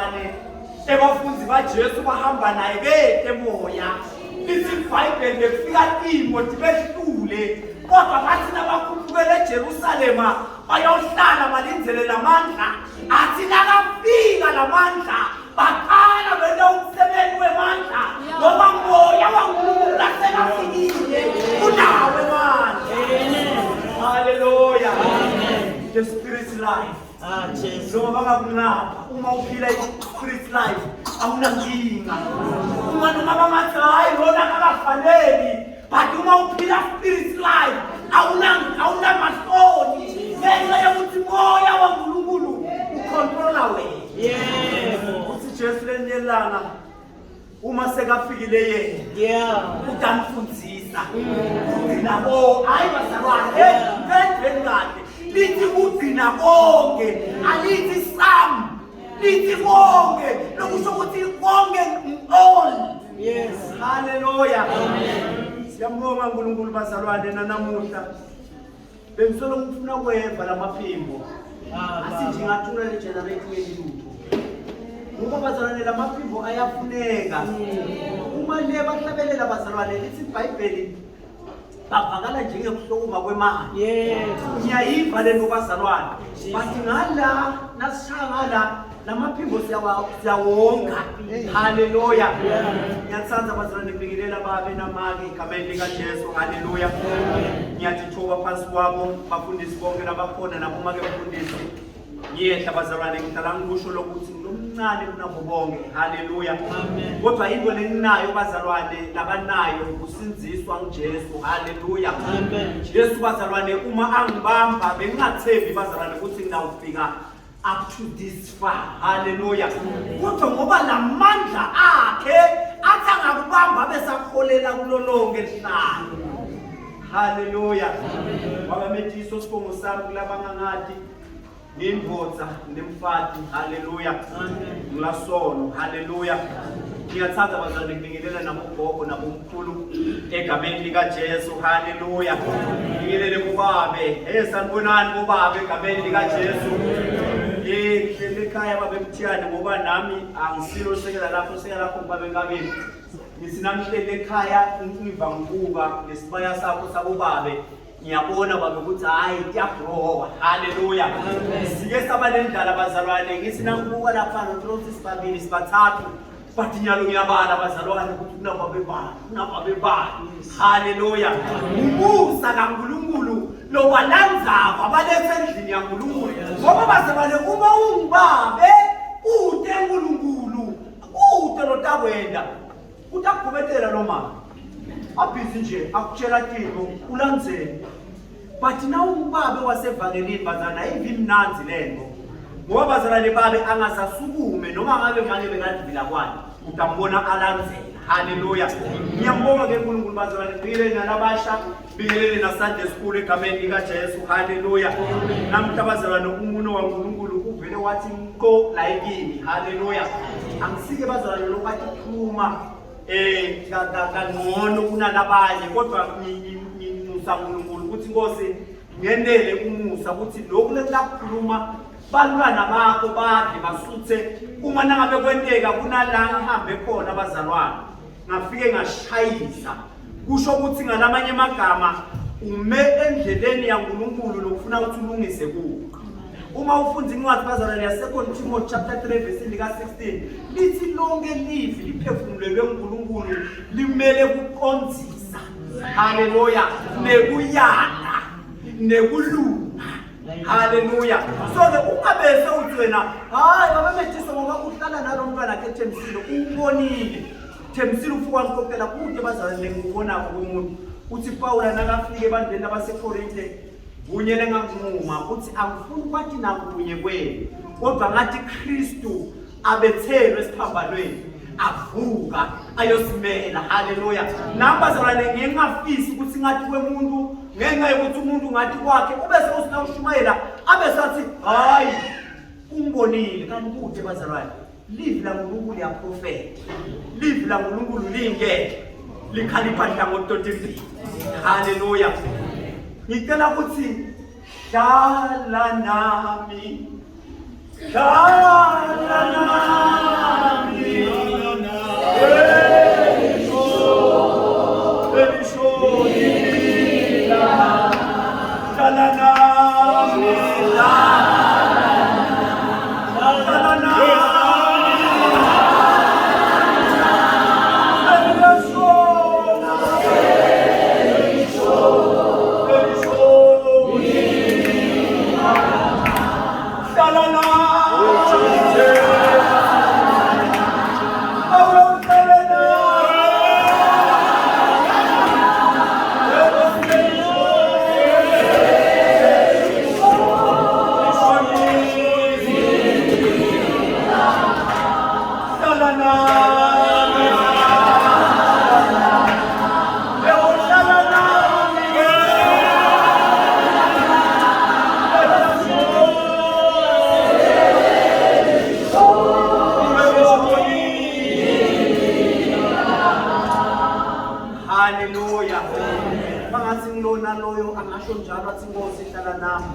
bazalwane ebafundi baJesu bahamba naye bete moya lithi iBhayibheli bekufika iMoti behlule kodwa bathi nabakhuphukela eJerusalema bayohlala balindele lamandla athi nakafika lamandla baqala bena umsebenzi wemandla ngoba moya waNkulunkulu laselafikile kunawe manje. Hallelujah. The spirit life. Jesu. Noma bangakunqaba uma uphila i-spirit life awunankinga. Uma noma bangathi hayi lona akafanele but uma uphila spirit life awunamahloni ngenxa yokuthi moya waNkulunkulu ucontrola wena. Yebo. Uthi Jesu lenelanga uma sekafikile yena utamfundisa ugcina hayi bazalwane endweni kahle lithi ugcina konke alithi sam lithi konke lokusho ukuthi konke all. Yes. Hallelujah. Siyambonga uNkulunkulu bazalwane nanamuhla bengisolo ngifuna kweva lamaphimbo asithi ngathula le generate yelutho ngoba bazalwane lamaphimbo ayafuneka uma le bahlabelela bazalwane lithi iBhayibheli bavakala njengekuhlokuma kwemali. Ngiyayiva le bazalwane bathi ngala nasishangala lamaphimbo siyawonga. Hallelujah. Ngiyathanda bazalwane ngibingelela babe namake igameni likaJesu. Hallelujah. Ngiyathoba phansi kwabo bafundisi bonke labakhona nabo make bafundisi ngiyehla bazalwane ngihlala ngikusho lokuthi ngilomncane kunabo bonke. Hallelujah. Kodwa into leninayo bazalwane labanayo usinziswa nguJesu. Hallelujah. Yesu bazalwane uma angibamba bengingathembi bazalwane ukuthi ngizawufika up to this far. Hallelujah. Kodwa ngoba lamandla akhe athi angakubamba besakholela kulolonke lihlalo. Hallelujah. Wabametiso sibongo sami kulabangangadi nindvodza nemfati. Hallelujah. Ngulasono. Hallelujah. Ngiyathanda bazalwane ngibingelela nabogogo nabomkhulu egameni likaJesu. Hallelujah. Ngibingelele kubabe sanibonani kubabe egameni likaJesu. Ngihlele ekhaya babe Mthiyane ngoba nami angisilo sekela lapho sekela lapho babe ngabeni ngisinamhlele ekhaya ngiva ngibuka lesibaya sakho sabobabe ngiyabona babe ukuthi hayi kuyagrowa. Hallelujah. Sike saba lendlala bazalwane ngisinangibuka lapha noTrosi sibabili sibathathu bathi nyalo ngiyabala bazalwane ukuthi kunababe bani. Hallelujah. Umusa kaNkulunkulu lo balandzako abalethe endlini yaNkulunkulu ngoba bazalwane uma ungibabe ude uNkulunkulu ude lotakwenda utakubetela lo mama abhizi nje akutshela timo ulandzele but na ungibabe wasevangelini bazalwane ayivi mnanzi lento ngoba bazalwane babe angasasukume noma ngabe manje bengadivila kwani utambona alandzela. Hallelujah. Ngiyambonga ke uNkulunkulu bazalwane ngibingelele nalabasha bingelele na Sunday school egameni likaJesu. Hallelujah. Namhla bazalwane umuno waNkulunkulu uvele wathi nko la ekini. Hallelujah. Angisike bazalwane lokwathi khuluma kangcono kunalabanye kodwa ngimusa uNkulunkulu ukuthi Nkosi ngendele umusa ukuthi lokhu lekukhuluma balwana bakho bakhe basuthe uma nangabe kwenteka kunala ngihambe khona bazalwane ngafike ngashayisa kusho ukuthi ngalamanye amagama ume endleleni yaNkulunkulu lokufuna ukuthi ulungise kuko. Uma ufunda incwadi bazalwane ya 2 Timothy chapter 3 verse 16 lithi lonke livi liphefumulelwe uNkulunkulu limele kuqondzisa. Hallelujah. Nekuyana nekulunga. Hallelujah. So ke ungabese uthi wena hayi babametiso ngoba uhlala nalo mntwana akhe Themsilo ubonile Themsilo ufuka ngikopela kude bazalwane ngibona komuntu uthi Paula nakafike ebandleni abaseKorinte kunyele nganquma uthi angifuni kwathi nakunye kwenu kodwa ngathi Kristu abethelwe esiphambanweni avuka ayosimela. Hallelujah. Nambazalwane ngingafisi ukuthi ngathi kwemuntu ngenxa yokuthi umuntu ngathi kwakhe ubese usinawushumayela abesathi hayi umbonile kanti kude bazalwane live la uNkulunkulu ya prophet live la uNkulunkulu lingeke likhalipha hlangothi 32. Hallelujah. Ngicela ukuthi hlala nami Hallelujah. Bangathi ngilona loyo angasho njalo athi Nkosi hlala nami.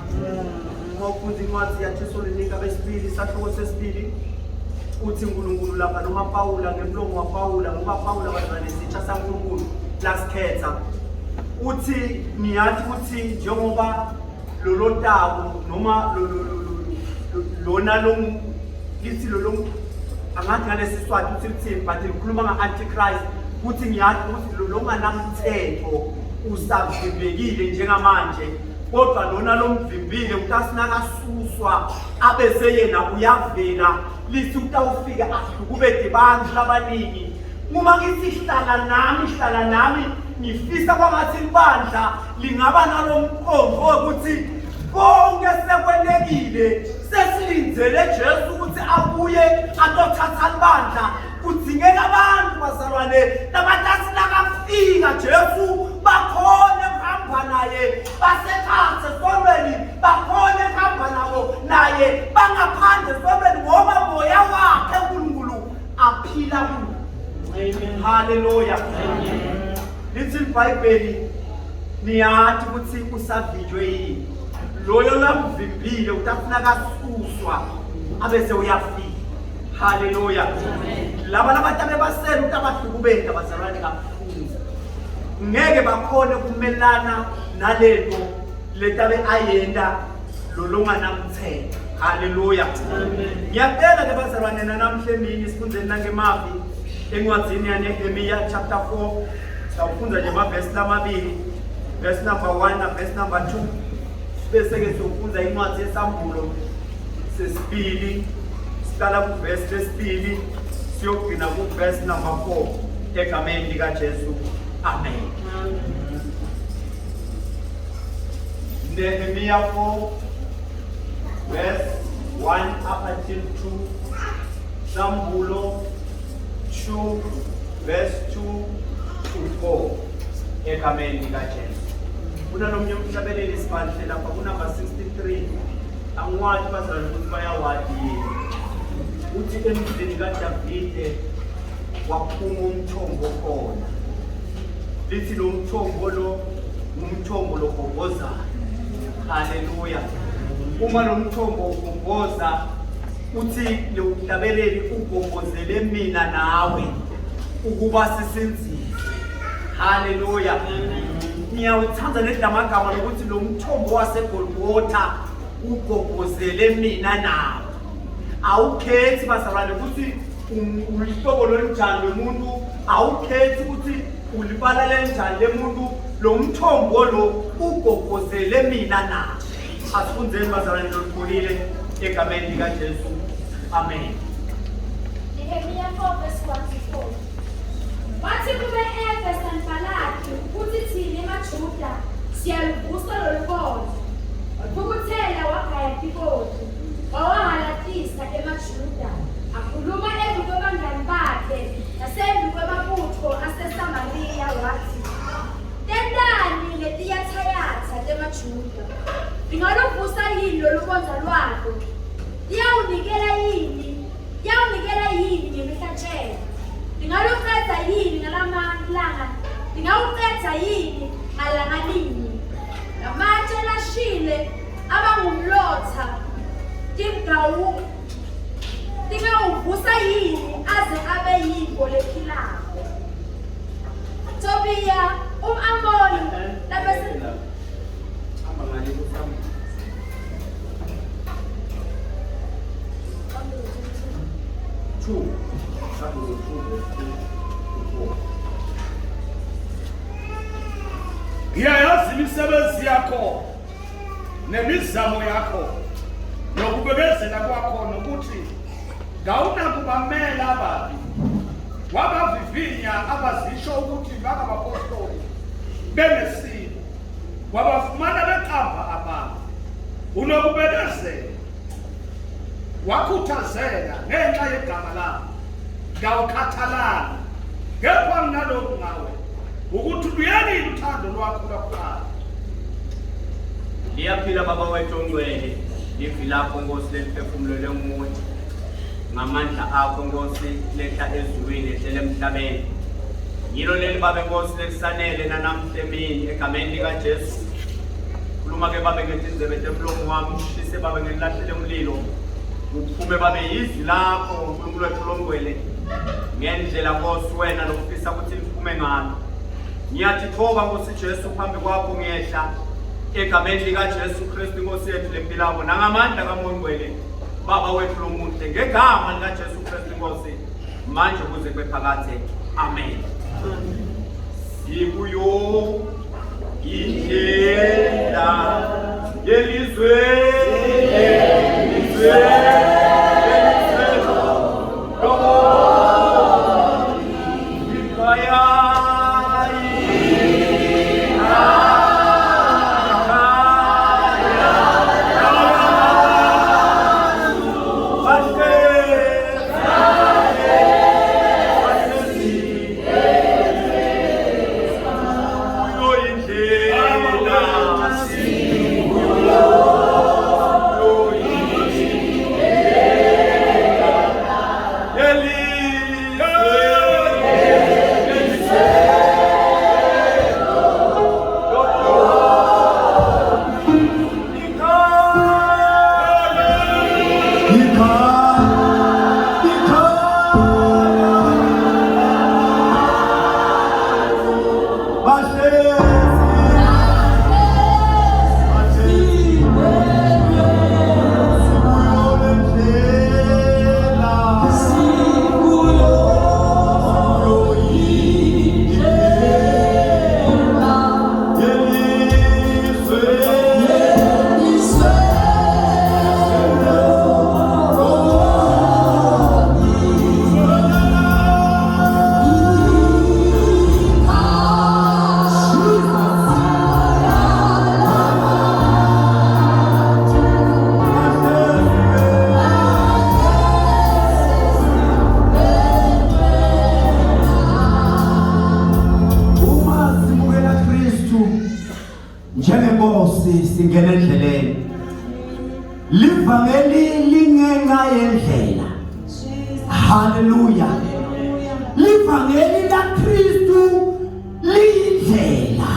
Ngokuthi incwadi yaThesalonika besibili isahluko sesibili uthi uNkulunkulu lapha noma Pawula ngemlomo waPawula ngoba Pawula bazalwane sitsha saNkulunkulu lasikhetha. Uthi niyathi ukuthi njengoba lolotabo noma lona lithi lo angathi ngalesi Swati uthi lithini but likhuluma nga-Antichrist. Kuthi ngiyathi ukuthi lo nganamthetho usavimbekile njengamanje kodwa lona lomvimbile utasinakasuswa abese yena uyavela lithi utawufika ahlukubede bantu labaningi uma ngithi hlala nami ngifisa kwangathi ibandla lingaba nalomkhombo ukuthi konke sekwelekile sesilindzele Jesu ukuthi abuye atothatha ibandla kudingeka abantu bazalwane nabathi nakafika Jesu bakhona kuhamba naye basethathe someni bakhona kuhamba nabo naye bangaphandle someni ngoba moya wakhe uNkulunkulu aphila kuwo. Amen. Hallelujah. Amen. Lithi iBhayibheli niyathi ukuthi usavijwe yini loyo lamvimbile utafuna kasuswa abese uyafika. Hallelujah. Laba labantu basela utabahlukubeka abazalwane kakhulu. Ngeke bakhona kumelana nalento letabe ayenda lolonga namthetho. Hallelujah. Amen. Ngiyacela ke bazalwane namhla emini sifundzeni nangemavi encwadzini yaNehemiya chapter 4 sawufunda nje amavesi lamabili verse number 1 na verse number 2 bese ke sofunda incwadi yesambulo sesibili siqala ku verse lesibili siyogcina ku verse number 4 egameni lika Jesu. Amen. Nehemiya 4 verse 1 up until 2, Sambulo 2 verse 2 to 4 egameni lika Jesu. Kuna nomnye umhlabeleli sibandle lapha ku number 63 angwathi bazalwane ukuthi bayawadi yini. Uthi emzini kaDavide waphuma umthombo khona. Lithi lo mthombo lo umthombo logobhozayo. Haleluya. Uma lo mthombo ugobhoza uthi lo mhlabeleli ugobhozele mina nawe ukuba sisenzile. Haleluya. Ngiyawuthanda ledlamagama lokuthi lo mthombo waseGolgotha ugobhozele mina nawe. Awukhethi bazalwane ukuthi ulihlobo lonjani lomuntu, awukhethi ukuthi ulibala lenjani lemuntu, lo mthombo lo ugobhozele mina nawe. Asifundzeni bazalwane lokhulile egameni lika Jesu. Amen. Nehemiya 4 verse 1 to 4. Wathi kube sanbalati ukuthi thina emaJuda siyaluvusa lolukhozi. Ukuthela wagaya ikoti. Wawahalatisa emaJuda. Akhuluma embi kwabangani bakhe nasembi kwamabutho aseSamariya wathi, "Tentani letiyathayatha lemaJuda? Lingaluvusa yini lolukhozi lwakho? Liyawunikela yini ngemihlatshelo? Lingaluqeda yini ngalamalanga? Lingawuqeda yini ngalangalinye? Ngamatshe lashile abangumlotha, uzamvusa yini aze abe yimbo lephilayo? Tobiya, Amoni, labese Ngiyayazi imisebenzi yakho nemizamo yakho nokubekezela kwakho nokuthi ngawunakubamela ababi wabavivinya abazisho ukuthi ngabapostoli benesimo wabafumana beqamba abantu unokubekezela wakhuthazela ngenxa yegama lakho ngawukhathalala ngekho nalokhu ngawe ukuthi luyani uthando lwakho lwakuqala liyaphila baba wethu ongcwele livi lakho Nkosi leliphefumulele nguwe ngamandla akho Nkosi lehla ezulwini ehlele emhlabeni yilo leli babe Nkosi lelisanele nanamhla emini egameni likaJesu khuluma ke babe ngetinzebe temlomo wami ushise babe ngelilahlele umlilo uphume babe yizwi lakho uNkulunkulu wethu longcwele ngendlela Nkosi wena lokufisa ukuthi liphume ngalo ngiyathi thoba Nkosi Jesu phambi kwakho ngiyehla egameni likaJesu Kristu Nkosi yethu lemphilako nangamandla kaMoya Ngcwele baba wethu lomuhle ngegama likaJesu Kristu Nkosi manje kuze kwephakathe amen. Sikuyo indlela yelizwe singena endleleni livangeli lingenxa yendlela haleluya livangeli la Kristu liyindlela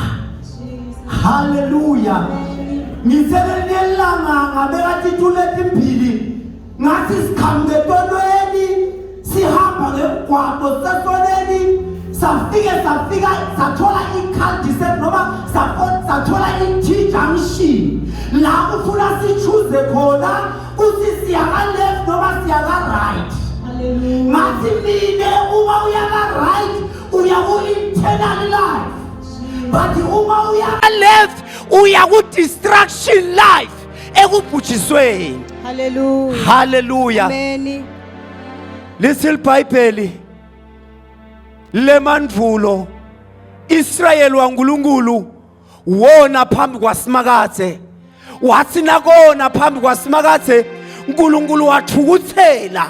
haleluya ngiselelanga ngabekathi thulethi impili ngathi sikhambe tonweni sihamba ngemgwaqo sesoneni safika sathola i-cul-de-sac noma sathola i-T-junction la ufuna sichuze khona uthi siyaka left noma siyaka right ngathi mine uma uyaka right uya ku-eternal life but uma uyaka left uya ku-destruction life ekubhujisweni. Hallelujah. Hallelujah. Amen. Little Bible lemandvulo Israel waNkulunkulu wona phambi kwaSimakathe wathi nakona phambi kwaSimakathe uNkulunkulu wathukuthela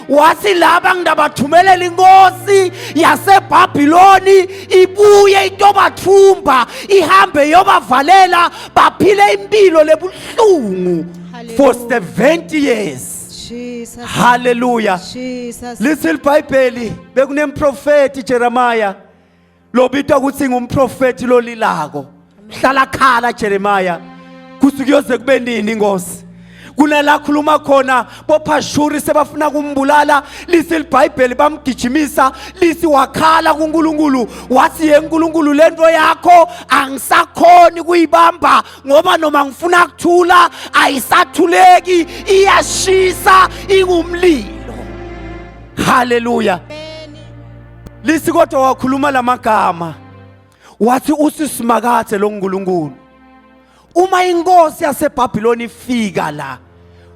wathi laba ngidabathumelela inkosi yaseBhabhiloni ibuye itobathumba ihambe yobavalela baphile impilo lebuhlungu for 70 years. Jesus. Hallelujah. Jesus. Little Bible bekunemprofeti Jeremiah lobitwa ukuthi ngumprofeti lolilako hlala khala Jeremiah kusukuyoze kube nini inkosi kunala khuluma khona bophashuri sebafuna kumbulala lisi iBhayibheli bamgijimisa lisi wakhala kuNkulunkulu wathi yeNkulunkulu lento yakho angisakhoni kuyibamba ngoba noma ngifuna ukuthula ayisathuleki iyashisa ingumlilo. Haleluya. Lisi kodwa wakhuluma lamagama wathi usisimakaze lo nkulunkulu uma inkosi yaseBhabhiloni ifika la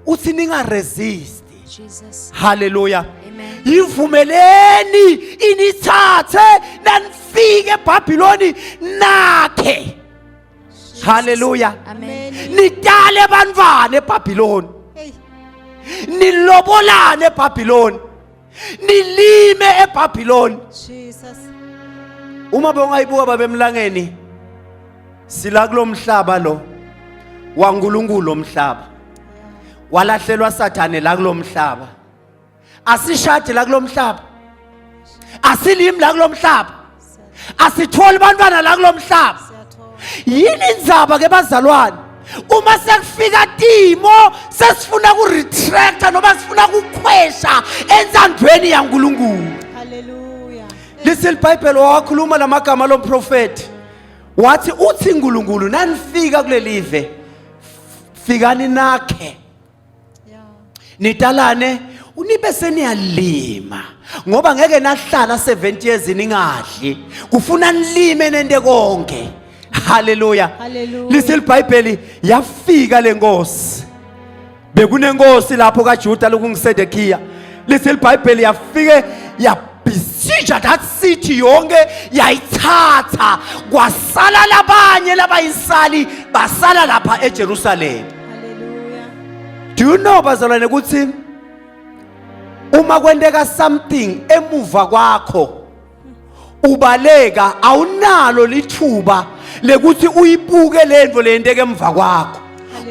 uthi ninga resist. Jesus. Haleluya. Amen. Yivumeleni inithathe nanifike eBhabhiloni nakhe. Haleluya. Amen. Nitale bantwana eBhabhiloni, Hey. nilobolane eBhabhiloni, nilime eBhabhiloni. Jesus. Uma bongayibuka babemlangeni sila kulomhlaba lo waNkulunkulu omhlaba walahlelwa sathane la kulomhlaba asishade la kulomhlaba asilimi la kulomhlaba asitholi bantwana la kulomhlaba. Yini indzaba ke bazalwane uma sekufika timo sesifuna ku retract noma sifuna ukukhwesha enzandweni yaNkulunkulu. Hallelujah. Lisi iBhayibheli wakhuluma lamagama lomprofeti wathi uthi uNkulunkulu nanifika kulelive fikani nakhe Yeah. nitalane unibe seniyalima ngoba ngeke nahlala 70 years ningadli kufuna nilime nende konke. Haleluya. Hallelujah. Lisi iBhayibheli yafika lenkosi bekunenkosi lapho kaJuda lokungiSedekhiya. Lisi iBhayibheli yafike yabhisija that city yonke yayithatha kwasala labanye labayisali basala lapha eJerusalem. Hallelujah. Do you know bazalwane ukuthi uma kwendeka something emuva kwakho ubaleka awunalo lithuba lekuthi uyibuke lento lenteke emva kwakho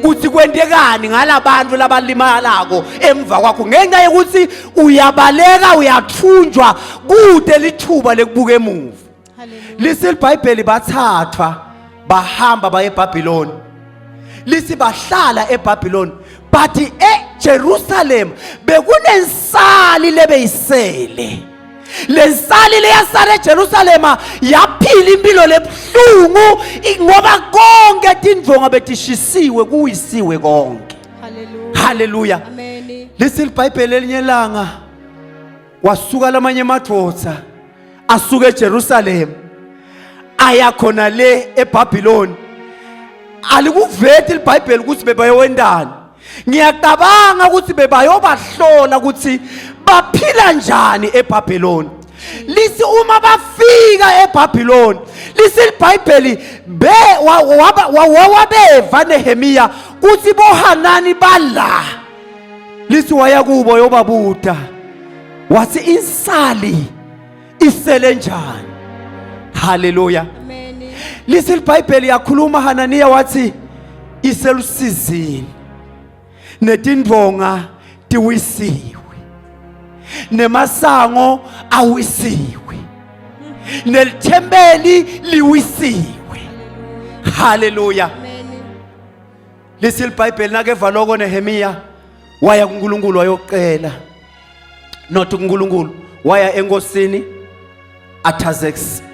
kuthi kwentekani ngalabantu labalimalako emva kwakho ngenxa yokuthi uyabaleka uyathunjwa kude lithuba lekubuka emuva. Hallelujah. Lisi iBhayibheli bathathwa bahamba baye eBhabhiloni. Lisi bahlala eBhabhiloni but eJerusalem bekunensali lebeyisele. Lensali leyasala eJerusalema yaphila impilo lebhlungu ngoba konke tindvonga betishisiwe kuyisiwe konke. Hallelujah. Haleluya. Amen. Lisi iBhayibheli elinye langa wasuka lamanye madvodza asuka eJerusalem aya khona le eBhabhiloni. Alikuveti iBhayibheli ukuthi bebayowendana. Ngiyacabanga ukuthi bebayobahlola ukuthi baphila njani eBhabhiloni. Lisi uma bafika eBhabhiloni lisi iBhayibheli wabeva Nehemiya kuthi boHanani bala. Lisi waya kubo yobabuta wathi insali isele njani. Haleluya. Amen. Lisi iBhayibheli yakhuluma Hananiya wathi iselusizini netindvonga tiwisiwe nemasango awisiwe nelithempeli liwisiwe. Haleluya. Amen. Lisi iBhayibheli nakeva lokho Nehemiya waya kuNkulunkulu wayoqela not kuNkulunkulu waya enkosini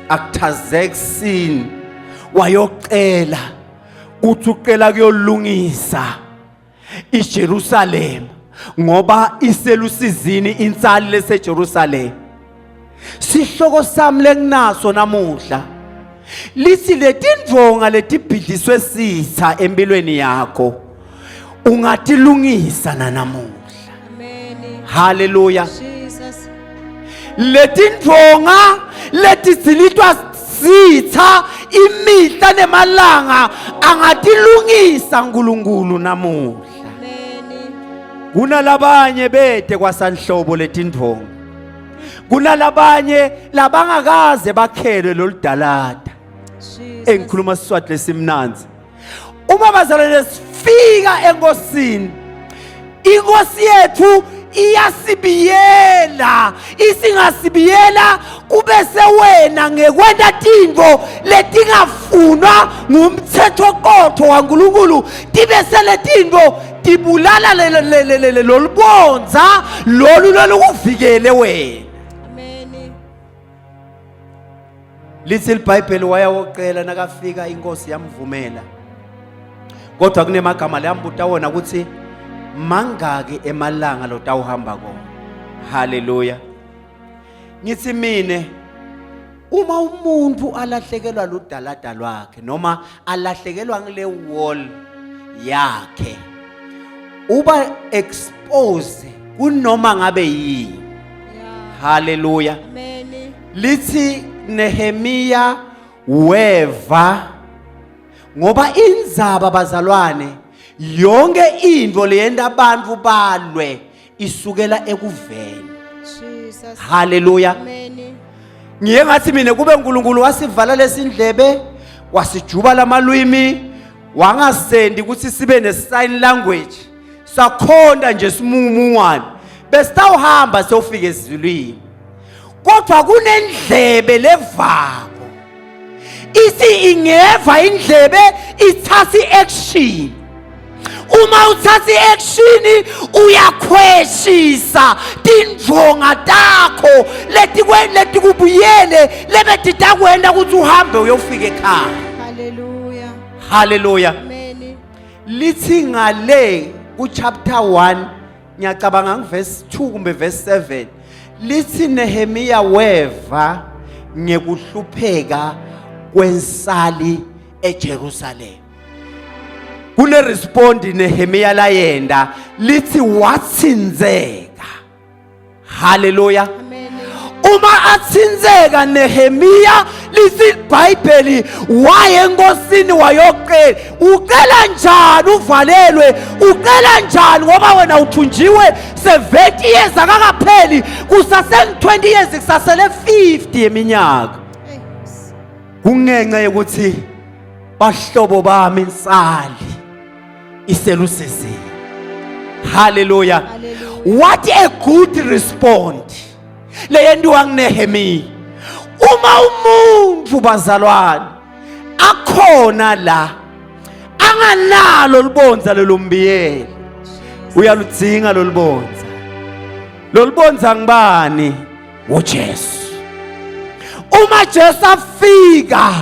Artaxerxes wayoqela kuthi uqela kuyolungisa iJerusalem ngoba iselusizini insali leseJerusalem. Sihloko sami lenginaso namuhla lithi letindvonga letibhidliswe sitha empilweni yakho ungatilungisa namuhla. Amen. Haleluya. Jesus. Letindvonga letizilitwa sitha imihla nemalanga angatilungisa uNkulunkulu namuhla. Amen. Kunalabanye bede kwasanhlobo letindvonga. Kunalabanye labangakaze bakhelwe loludalada. Jesus. Engikhuluma Siswati lesimnanzi. Uma bazalwane sifika enkosini, inkosi yethu iyasibiyela, isingasibiyela kube sewena ngekwenta tintfo letingafunwa ngumthetho qotho waNkulunkulu tibe seletintfo dibulala lolubonza lolu lokuvikele wena. Amen. Lithi iBhayibheli wayawoqela nakafika inkosi yamvumela. Kodwa kunemagama layambuta wona ukuthi mangaki emalanga lo tawuhamba kona. Hallelujah. Ngithi mine uma umuntu alahlekelwa ludalada lwakhe noma alahlekelwa ngile wall yakhe uba expose kunoma ngabe yini. Hallelujah. Amen. Lithi Nehemia weva ngoba inzaba bazalwane yonke into leyenda abantu balwe isukela ekuveni. Jesus. Hallelujah. Amen. Ngiye ngathi mina kube uNkulunkulu wasivala lesindlebe wasijuba lamalwimi wangasendi ukuthi sibe ne sign language sakhonda nje simumungwane besitawuhamba sofika ezulwini. Kodwa kunendlebe levako isi ingeva indlebe ithatha action. Uma uthatha action uyakhweshisa tindvonga takho leti kubuyele lebetita kwenda ukuthi uhambe uyofika ekhaya. Hallelujah. Hallelujah. Amen. Lithi ngale ku chapter 1 ngiyacabanga verse 2 kumbe verse 7 lithi Nehemia weva ngekuhlupheka kwensali eJerusalem. Kune respond Nehemia la yenda lithi watsinzeka. Hallelujah. Amen. Uma atsinzeka Nehemia lithi iBhayibheli waye enkosini wayoqela uqela njani uvalelwe uqela njani ngoba wena uthunjiwe 70 years akakapheli kusase 20 years kusasele 50 yeminyaka. Hey. Kungenxa ukuthi bahlobo bami insali iselusizini. Hallelujah. Hallelujah. What a good respond leyendiwa nguNehemia. Uma umuntu bazalwane akhona la anganalo libonza lelombiyeli uyaludzinga lolibonza. Lolibonza ngibani? uJesu. Uma Jesu afika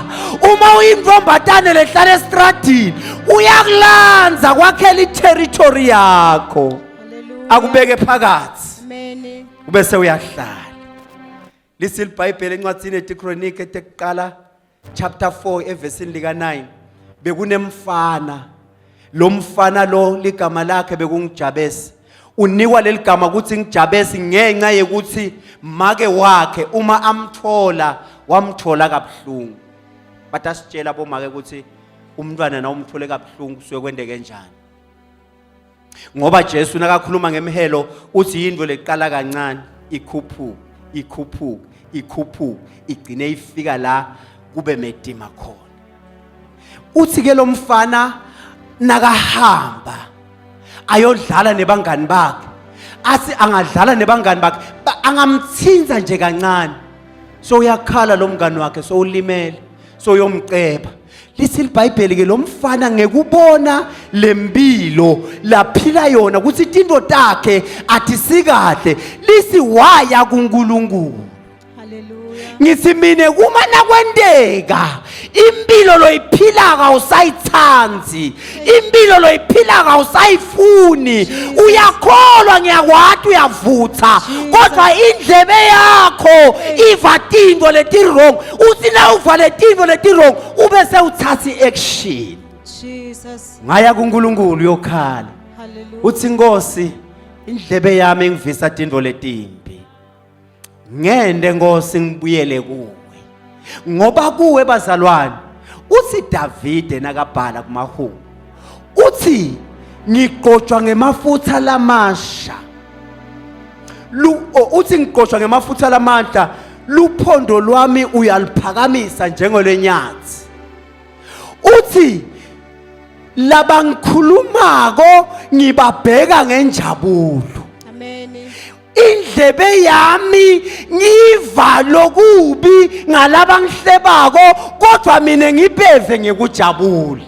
uma uyimvombatane lehlala estradini uyakulanza kwakhela iterritory yakho Hallelujah. akubeke phakathi Amen. ubese uyahlala. Lithi iBhayibheli encwadini yeChronicle etekuqala chapter 4 evesini lika 9 bekunemfana lo mfana lo ligama lakhe bekungiJabesi unikwa leligama ukuthi ngiJabesi ngenxa yekuthi make wakhe uma amthola wamthola kabuhlungu. Batasitshela bomake ukuthi umntwana na umthole kabuhlungu suye kwendeke njani. Ngoba Jesu nakakhuluma ngemihelo uthi indwe leqala kancane ikhuphuka igcine ifika la kube medima khona. Uthi ke lo mfana nakahamba ayodlala nebangani bakhe athi angadlala nebangani bakhe angamthinza nje kancane so uyakhala lo mngani wakhe so ulimele so uyomceba. Lithi iBhayibheli ke lo mfana ngekubona lempilo laphila yona ukuthi into takhe athi sikahle lisi waya kuNkulunkulu. Hallelujah. Ngithi mine kuma nakwendeka impilo loyiphila usayithanzi impilo loyiphila usayifuni uyakholwa ngiyakwathi uyavutha kodwa indlebe yakho iva tinto leti wrong uthi na uvale tinto leti wrong ubese uthatha action. Jesus. Ngaya kuNkulunkulu yokhala Hallelujah. uthi Nkosi indlebe yami ngivisa tinto letimbi ngende Nkosi ngibuyele kuwe ngoba kuwe bazalwane. Uthi Davide nakabhala kuMahubo uthi ngigqojwa ngemafutha lamasha uthi ngigqojwa ngemafutha lamandla luphondo lwami uyaliphakamisa njengolenyathi. Uthi labangikhulumako ngibabheka ngenjabulo. Amen. Indlebe yami ngiva lokubi ngalaba ngihlebako kodwa mina ngibeve ngekujabula.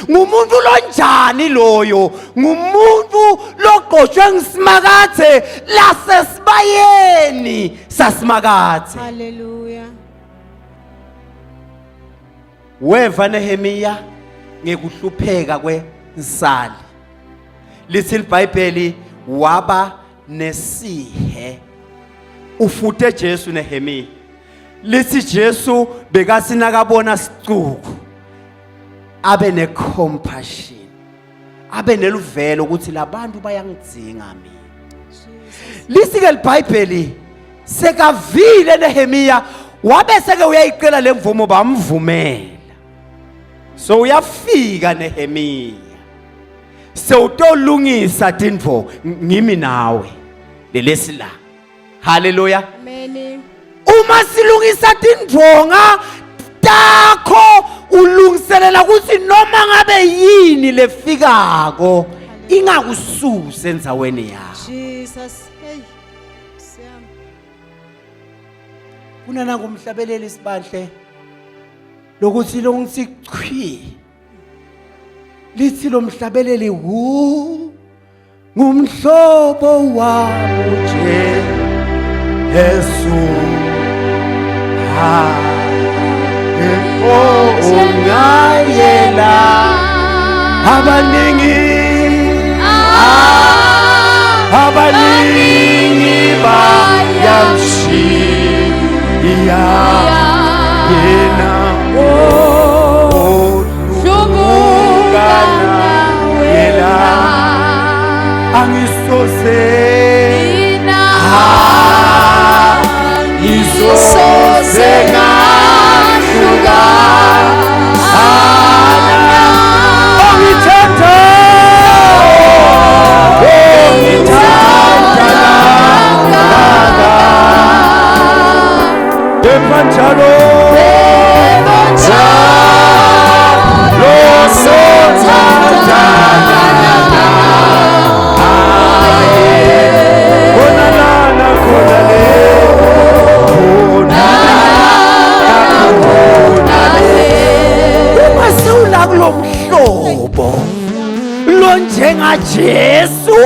ngumuntu lonjani loyo ngumuntu loqoshwe ngisimakathe lasesibayeni sasimakathe Hallelujah. weva Nehemiya ngekuhlupheka kwensali lithi iBhayibheli waba nesihe ufute Jesu Nehemiya lithi Jesu bekasinakabona sicuku abe necompassion abe neluvelo ukuthi labantu bayangidzinga mina lithi ke iBhayibheli sekavile Nehemiya wabe seke uyayiqela lemvumo bamvumela so uyafika Nehemiya sewutolungisa tintfo ngimi nawe lelesila haleluya Amen. uma silungisa tindvonga takho ulungiselela ukuthi noma ngabe yini lefikako ingakususe endzaweni yakho Jesus. Hey. Siyam. kunana ngumhlabeleli sibahle lokuthi lo ngithi chwi lithi lo mhlabeleli ngumhlobo wabo nje Yesu ha ongayela abaningi bayamshiya yena yela angisoze ngisoze ngahluka ongithatha Evanjalo lonjenga Jesu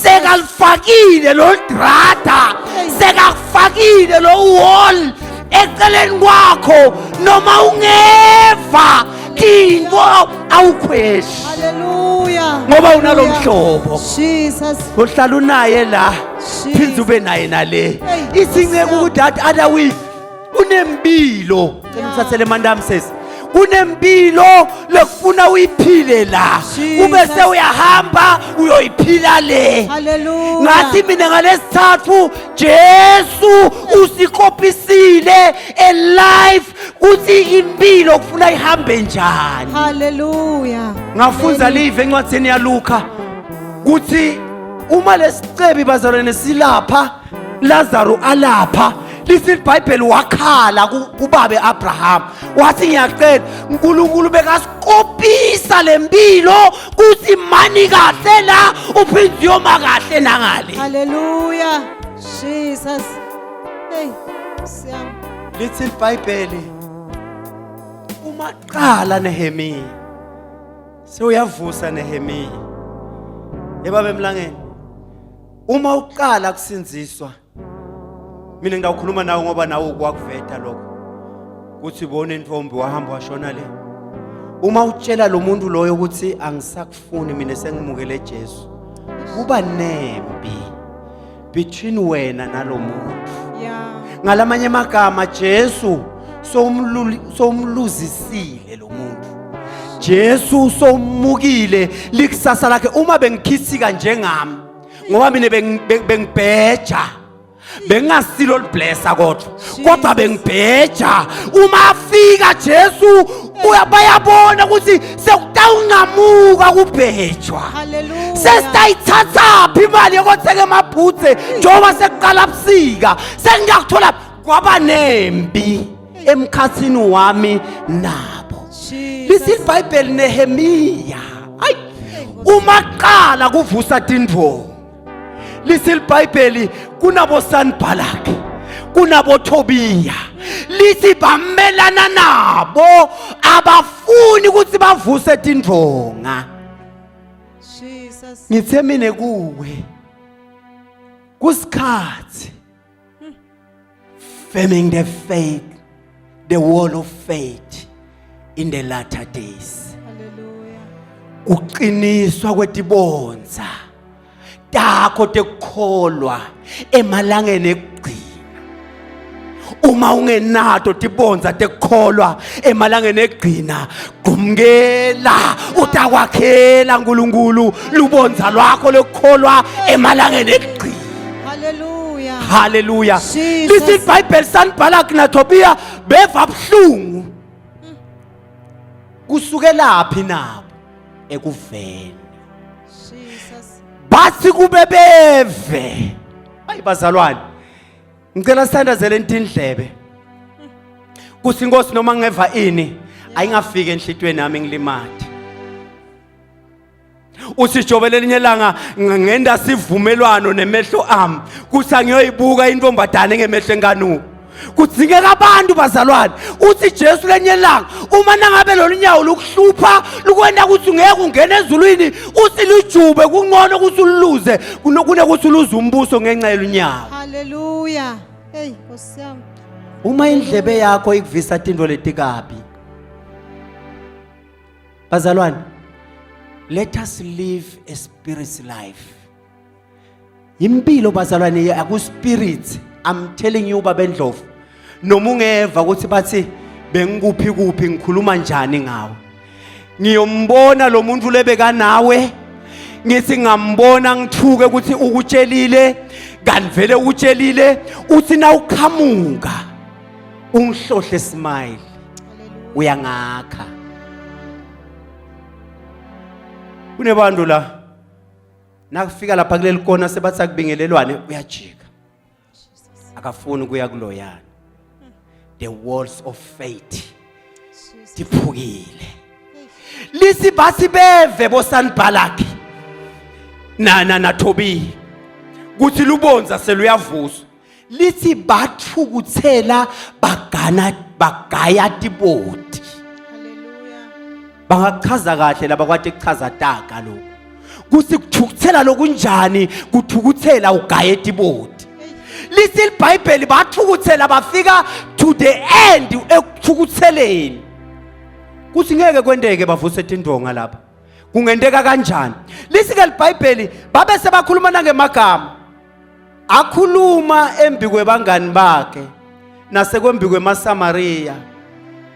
sekalifakile lo drata sekafakile lo wall eceleni kwakho noma ungeva kinto awukhweshi Hallelujah. ngoba unalomhlobo Jesus. uhlala unaye la phinza ube naye nale isinceke ukuthi otherwise unempilo ngithathele mandami sesi kunempilo lokufuna uyiphile la ubese uyahamba uyoyiphila le Hallelujah. ngathi mina ngalesithathu Jesu usikopisile a life uthi impilo kufuna ihambe njani Hallelujah. ngafunza live encwadini yaLuka kuthi uma lesicebi bazalwane silapha Lazarus alapha lithi iBhayibheli wakhala kubabe Abraham wathi ngiyacela uNkulunkulu bekasikopisa lempilo kuthi mani kahle la uphinde uyoma kahle nangale Hallelujah. Jesus. Hey. Siyam. lithi iBhayibheli uma qala Nehemiya sewuyavusa Nehemiya ebabe emlangeni uma uqala kusinziswa mina ngidawukhuluma nawe ngoba nawe ukwakuveta lokho kuthi bona intombi wahamba washona le uma utshela lo muntu loyo ukuthi angisakufuni mina sengimukele Jesu kuba nempi between wena nalomuntu Yeah. ngalamanye amagama Jesu somluzisile lo muntu Jesu somukile likusasa lakhe uma bengikhisika njengami ngoba mina bengibheja bengasilo liblessa kodwa bengibheja uma afika Jesu uyabayabona ukuthi sekutawungamuka kubhejwa Hallelujah. sesitayithatha imali yokutheka emabhutse njengoba sekuqala ubusika sengiyakuthola kwaba nempi emkhathini wami nabo lithi iBhayibheli Nehemiya ay uma qala kuvusa tindvo lithi iBhayibheli kunabo Sanballat kunabo Tobiya. Lithi bamelana nabo abafuni ukuthi bavuse tindvonga. Jesus. Ngithe mina kuwe kusikhathi firming the faith, the wall of faith in the latter days. Hallelujah. Uqiniswa kwetibonza takho tekukholwa emalangeni ekugcina. Uma ungenato tibonza tekukholwa emalangeni ekugcina, qhumkela utakwakhela uNkulunkulu lubonza lwakho lokukholwa emalangeni ekugcina. Hallelujah. Hallelujah. Jesus. Listen, Bible Sanballat na Tobiya beva buhlungu. Kusukelaphi nabo? Ekuveni. Jesus. Bathi kube beve. Hayi bazalwane. Ngicela sithandazele intindlebe. Kuthi inkosi noma ngeva ini ayingafike enhlitweni nami ngilimade. Usijobele linye langa ngenda sivumelwano nemehlo ami. Kuthi angiyoyibuka intombadane ngemehlo enganu. Kudzingeka abantu bazalwane. Uthi Jesu lenye langa uma nangabe lolunyawo lukuhlupha lukwenda ukuthi ungeke ungene ezulwini uthi lujube kungcono ukuthi uluze kunokuthi uluze umbuso ngenxa yelunyawo. Hallelujah. Hey, Nkosi yami. Uma indlebe yakho ikuvisa tinto letikabi. Bazalwane, let us live a spirit's life. Impilo bazalwane aku spirit. I'm telling you babendlovu. Noma ungeva ukuthi bathi bengikuphi kuphi ngikhuluma njani ngawe. Ngiyombona lo muntu lebeka nawe. Ngithi ngambona ngithuke ukuthi ukutshelile kanti vele utshelile uthi na ukhamuka ungihlohle smile uyangakha. Kunebantu la nakufika lapha kuleli kona sebathi akubingelelwane uyajika. Akafuni kuya kuloyana. The walls of faith tiphukile. Lisi basi beve bo Sanballat na Tobiya kuthi lubonza seluyavuswa. Lithi bathukuthela bagaya tiboti. Hallelujah. Bangachaza kahle laba kwathi kuchaza taka lo. Kuthi kuthukuthela lokunjani kuthukuthela ugaye tiboti. Lithi iBhayibheli bathukuthela bafika to the end ekuthukutheleni. Kuthi ngeke kwendeke bavuse tindonga lapha. Kungendeka kanjani? Lithi ke iBhayibheli babe sebakhuluma nangemagama. Akhuluma embi kwebangani bakhe nasekwembi kwemaSamariya.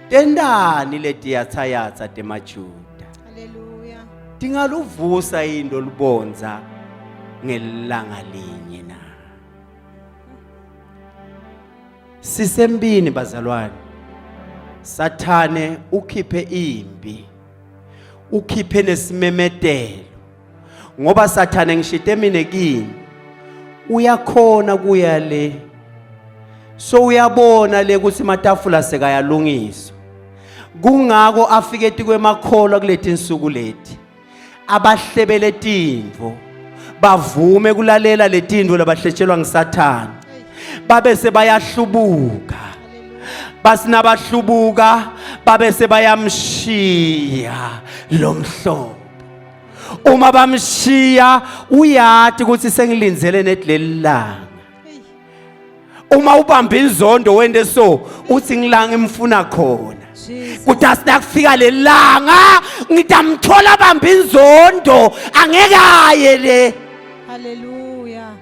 Tendani letiyatsa temaJuda. Hallelujah. Tingaluvusa into lubonza ngelanga linye na. Sisembini bazalwane. Sathane ukhiphe impi. Ukhiphe nesimemetelo. Ngoba Sathane ngishite mina kini. Uyakhona kuya le. So uyabona le ukuthi matafula sekayalungiswa. Kungako afike ethi kwemakholwa kuleti insuku leti. Abahlebele tindvo bavume kulalela letindvo labahletshelwa ngiSathane. Babe sebayahlubuka. Basinabahlubuka babe sebayamshiya lomhlobo. Uma bamshiya uyathi ukuthi sengilinzele nedlelilanga. Uma ubamba inzondo wende so uthi ngilanga imfuna khona. Kuthi asinakufika lelanga ngitamthola bamba inzondo angeke aye le. Hallelujah.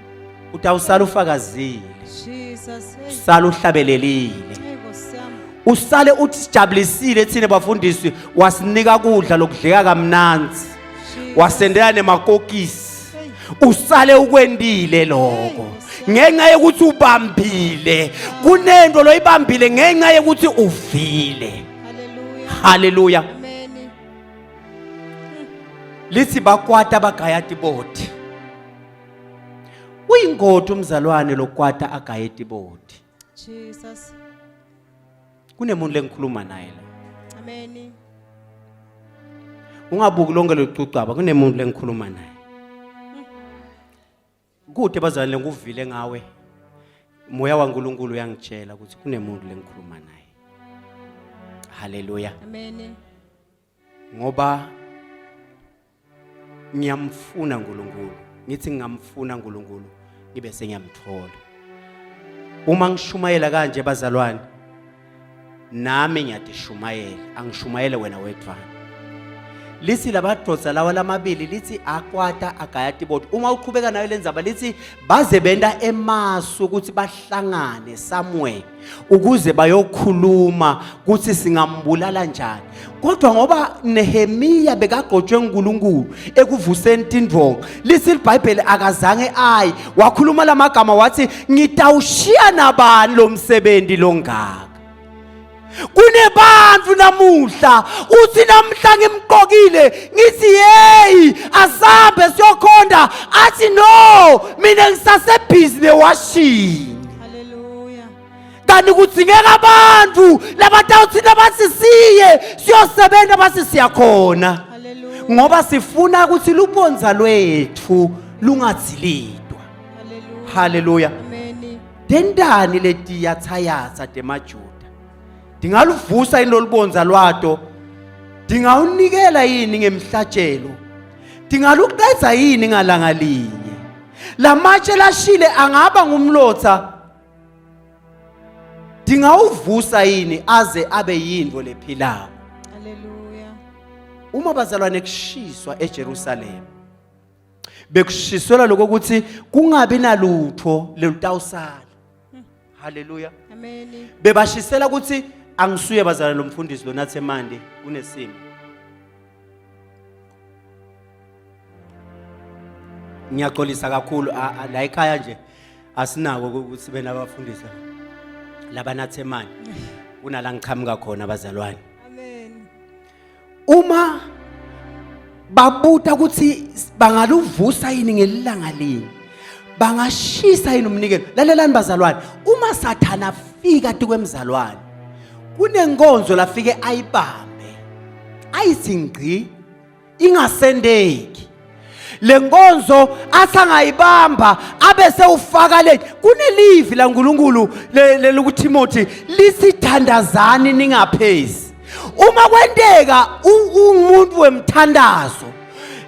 Utawusala ufakazile. Jesus. Hey. Usala uhlabelelile. Hey, Nkosi yami. Usale uthi sijabulisile thina bafundisi wasinika kudla lokudleka kamnanzi. Wasendela nemakokisi. Usale ukwendile lokho. Ngenxa yokuthi ubambile. Kunento loyibambile ngenxa yokuthi uvile. Hallelujah. Hallelujah. Amen. Lithi bakwata bagaya tiboti. Uyingoti umzalwane lokwata agaya tiboti. Jesus. Kunemuntu lengikhuluma naye la. Amen. Ungabuki lonke locucaba kunemuntu lengikhuluma naye. Kude bazalwane nguvile ngawe. moya waNkulunkulu uyangitshela ukuthi kunemuntu lengikhuluma naye. Haleluya. Amen. Ngoba ngiyamfuna uNkulunkulu. Ngithi ngingamfuna uNkulunkulu ngibe sengiyamthola. Uma ngishumayela kanje bazalwane, nami ngiyadishumayela, angishumayele wena wedvana. Lithi labadroza lawa lamabili lithi akwata agayati bodwa. Uma uqhubeka nayo lenzaba lithi baze benda emasu ukuthi bahlangane somewhere ukuze bayokhuluma ukuthi singambulala njani. Kodwa ngoba Nehemiya bekagqotshwe uNkulunkulu ekuvuseni tindonga, lithi iBhayibheli akazange ayi wakhuluma lamagama wathi ngitawushiya nabani lo msebenzi longaka. Kunebantu namuhla uthi namhla ngimqokile ngithi hey asambe siyokhonda athi no mina ngisasebhizi newashini. Hallelujah. Kanti kudzingeka abantu labatawuthina bathi siye siyosebenza bathi siyakhona. Hallelujah. Ngoba sifuna ukuthi lubonza lwethu lungadzilidwa. Hallelujah. Hallelujah. Amen. Dendani letiyatsayatsa temajuda. Dingaluvusa yini lolubonza lwato? Dingawunikela yini ngemhlatshelo? Dingaluqedza yini ngalanga linye? Lamatshe lashile angaba ngumlotha? Dingawuvusa yini aze abe yindvo lephilayo? Hallelujah. Uma bazalwane kushiswa eJerusalem, bekushiselwa lokuthi kungabi nalutho lelutawusala. Hallelujah. Amen. Bebashisela ukuthi angisuye bazalwane lo mfundisi lo nathi emande unesimo. Ngiyaxolisa kakhulu la ekhaya nje asinako ukuthi bena abafundisa labanathi emande kunala ngichamuka khona bazalwane. Amen. Uma babuta ukuthi bangaluvusa yini ngelilanga linye, bangashisa yini umnikelo. Lalelani bazalwane, uma Sathana afika kwemzalwane kunenkonzo lafike ayibambe ayisingqi ingasendeki. Lenkonzo asangayibamba abese ufaka le kunelivi la uNkulunkulu lokuTimothy lisithandazani ningaphezi. Uma kwenteka umuntu wemthandazo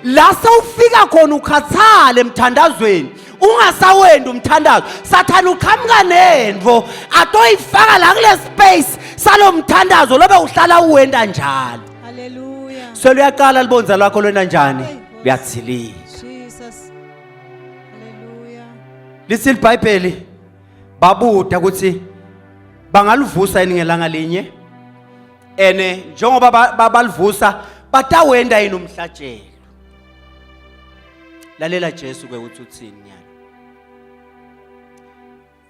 la sewufika khona ukhathale emthandazweni ungasawendi umthandazo, Sathana uqhamuka nendvo atoyifaka la kule space salomthandazo lobe uhlala uwenda njalo. Hallelujah. Seluyaqala libonza lakho lwena njani? Liyathilika. Jesus. Hallelujah. Lithi iBhayibheli babuda ukuthi bangaluvusa yini ngelanga linye? Ene njengoba balivusa batawenda yini umhlatshelo? Lalela Jesu ke ukuthi uthini nyalo.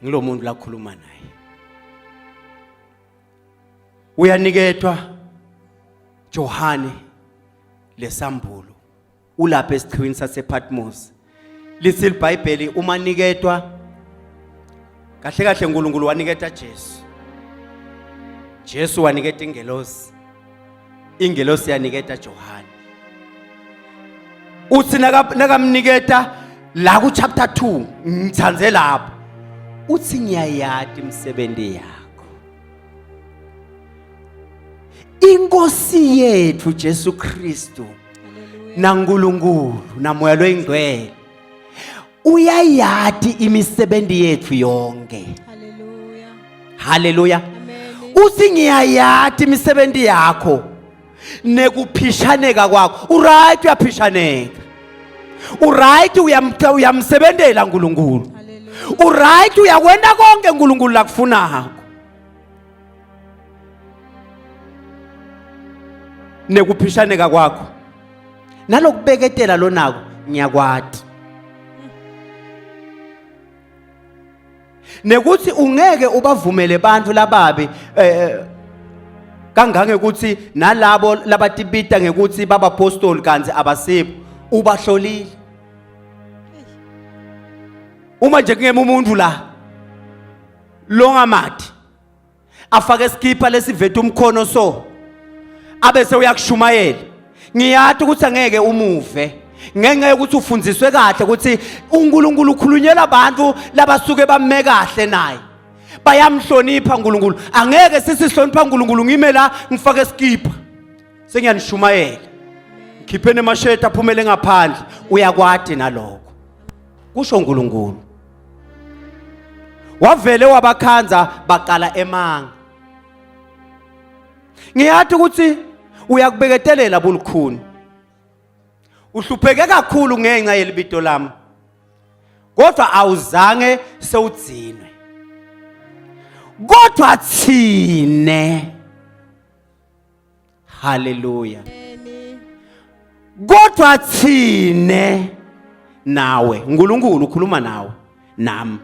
Ngilo muntu lakhuluma naye. Uyaniketwa Johane lesambulo ulapha esiqhwini sasePatmos. Lithi iBhayibheli uma niketwa kahle kahle uNkulunkulu waniketa Jesu. Jesu waniketa ingelosi. Ingelosi yaniketa Johane. Uthi nakamniketa la ku chapter 2 ngithanze lapho. Uthi ngiyayadi imisebenzi yakho. Inkosi yethu Jesu Kristu na uNkulunkulu na moya loyingcwele uyayadi imisebenzi yethu yonke. Hallelujah. Hallelujah. Amen. Uthi ngiyayadi imisebenzi yakho nekuphishaneka kwakho. Uright uyaphishaneka. Uright uyamsebenzela uNkulunkulu. Hallelujah. Uright uyakwenda konke uNkulunkulu lakufunako. Nekuphishaneka kwakho nalokubeketela lonako ngiyakwati. Nekuthi ungeke ubavumele abantu lababe kangange ukuthi nalabo labatibita ngekuthi baba apostoli kanti abasibo ubahlolile. Uma nje kungema umuntu la longamati afake skipper lesivethe umkhono so abese uyakushumayela, ngiyathi ukuthi angeke umuve ngenxa yokuthi ufundziswe kahle ukuthi uNkulunkulu ukhulunyela abantu labasuke bame kahle naye bayamhlonipha uNkulunkulu. Angeke sisihlonipha uNkulunkulu ngime la ngifake iskipha sengiyanishumayela ngikhiphene amasheti aphumele ngaphandle uyakwadi naloko kusho uNkulunkulu. Wavele wabakhanza baqala emanga. Ngiyathi ukuthi uyakubeketelela bulukhuni. Uhlupheke kakhulu ngenxa yelibito lami. Kodwa awuzange sewudzinwe. Kodwa thine. Hallelujah. Kodwa thine nawe uNkulunkulu ukhuluma nawe nami.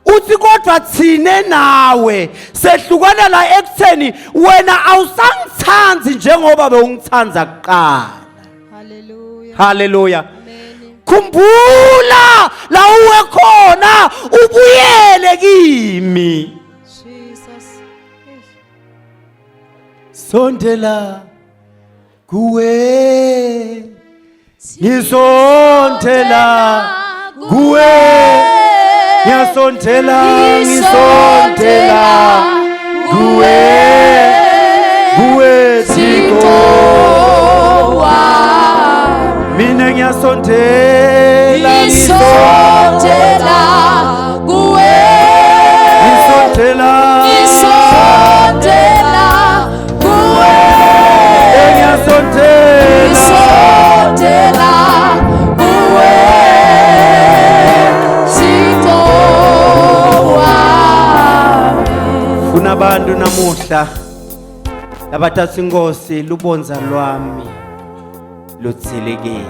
Uthi kodwa thine nawe sehlukana la ekutheni wena awusangithanzi njengoba bewungithanza kuqala. Hallelujah. Hallelujah. Amen. Khumbula la uwe khona ubuyele kimi. Jesus. Sondela kuwe ngisondela kuwe ngisondela kuwe Thixo mina ngiyasondela kuwe ngisondela kuwe ngiyasondela kuwe Thixo funa abantu namuhla labathatha inkosi lubonza lwami lutsilekile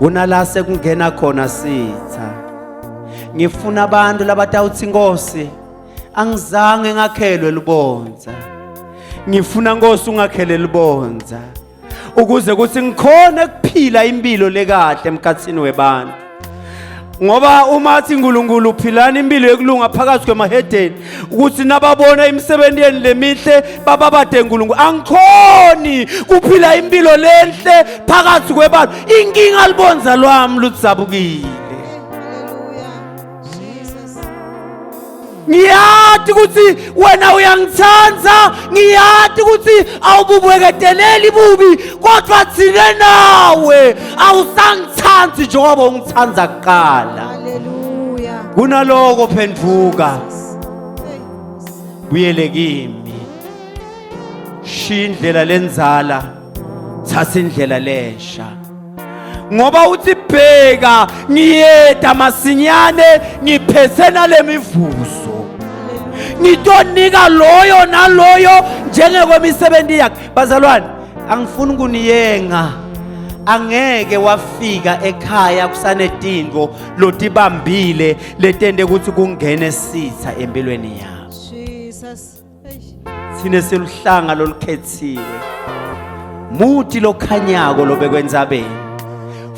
unala sekungena khona sitha ngifuna abantu labatawuthi inkosi angizange ngakhelwe libonza ngifuna inkosi ungakhele libonza ukuze kuthi ngikhona ukuphila impilo lekahle emkhatsini webantu ngoba uma athi uNkulunkulu uphilana impilo yokulunga phakathi kwemahedeni ukuthi nababona imisebenzi yeni lemihle bababade uNkulunkulu angikhoni kuphila impilo lenhle phakathi kwebantu inkinga libonza lwami lutsabukile. Hallelujah. Jesus. Ngiyathi ukuthi wena uyangithanza ngiyathi ukuthi awububeketeleli bubi kodwa thine nawe awusangithanzi njengoba ungithanza kuqala. Hallelujah. Kunaloko phendvuka Hey. buyele kimi shiya indlela lenzala thatha indlela lesha ngoba uthi bheka ngiyeda masinyane ngiphethe nalemivuzo ngitonika loyo naloyo njengekwemisebenzi yakhe. Bazalwane angifuni ukuniyenga angeke wafika ekhaya kusanedingo lotibambile letende ukuthi kungene sitha empilweni yakho. Jesus. Hey. Sine seluhlanga lolukhethiwe muti lokhanyako lobekwenzabeni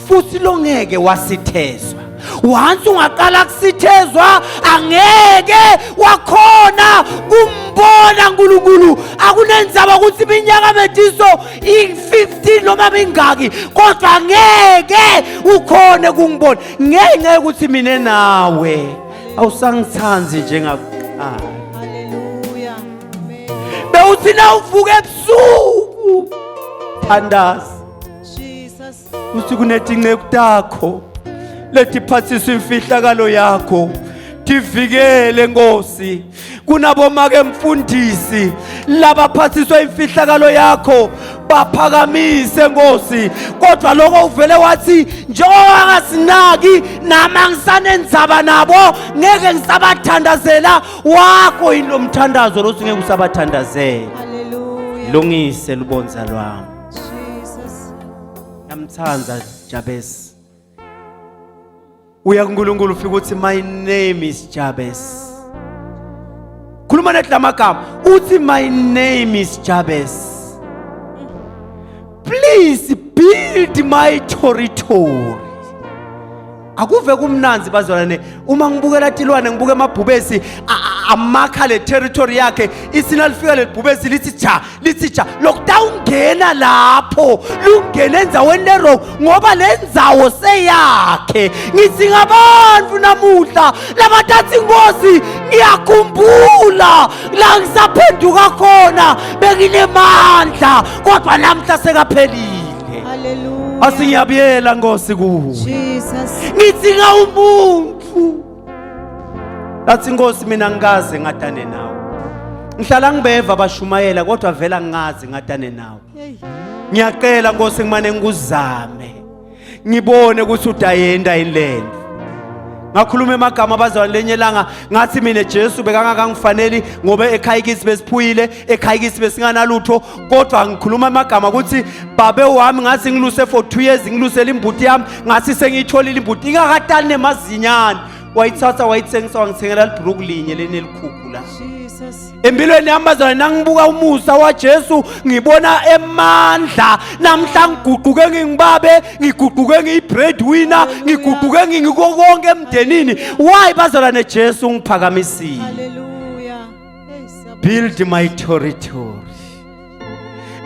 futhi longeke wasithezwa once ungaqala kusithezwa angeke wakhona kumbona uNkulunkulu akunenzaba ukuthi iminyaka mediso i15 noma mingaki kodwa angeke ukhone kungibona ngenxa ukuthi mina nawe awusangithanzi njengakuqala. Hallelujah. Amen. Bewuthi na uvuke ebusuku thandaza Jesus. uthi kunetinceku takho letiphathisa imfihlakalo yakho tivikele Nkosi kunabomake mfundisi labaphathiswa imfihlakalo yakho baphakamise Nkosi kodwa lokho uvele wathi njengoba ngasinaki nami angisanenzaba nabo ngeke ngisabathandazela wakho yini lomthandazo lothi ngeke usabathandazela. Hallelujah. Lungise libonza lwami Jesus. yamthanza Jabez uya kuNkulunkulu ufika uthi my name is Jabez khuluma nethi lamagama uthi my name is Jabez please build my territory. Akuve kumnanzi bazalwane uma ngibukela tilwane ngibuke emabhubesi amakha le territory yakhe isina lifika lebhubesi lithi ja lokutawungena lapho lungena enzaweni lero ngoba lendzawo seyakhe. Ngithi ngabantu namuhla labathatha inkosi ngiyakhumbula la ngisaphenduka khona bekinemandla kodwa namhla sekaphelile. Hallelujah. Asingiyabiyela Nkosi kuwe. Jesus. Ngithi ngawumuntu lathi Nkosi mina ngikaze ngadane nawe. Ngihlala ngibeva abashumayela kodwa vela ngingazi ngadane nawe. Hey. Ngiyacela Nkosi ngimane ngikuzame ngibone ukuthi udayenda inlendo. Ngakhuluma emagama abazalwane lenye langa ngathi mina Jesu bekangakangifaneli ngoba ekhayikisi besiphuyile ekhayikisi besinganalutho kodwa ngikhuluma emagama ukuthi babe wami ngathi ngiluse for 2 years ngilusela imbuti yami ngathi sengiyitholile imbuti ingakatani nemazinyane wayithatha wayithengisa wangithengela libhruku linye lenelikhukhu la. Jesus. Empilweni yami bazalwane nangibuka umusa waJesu ngibona emandla namhla ngiguquke ngingibabe ngiguquke ngiyibreadwinner ngiguquke ngikho konke emndenini. Why bazalwane Jesu ngiphakamisile. Hallelujah. Hey, siyabonga. Build my territory.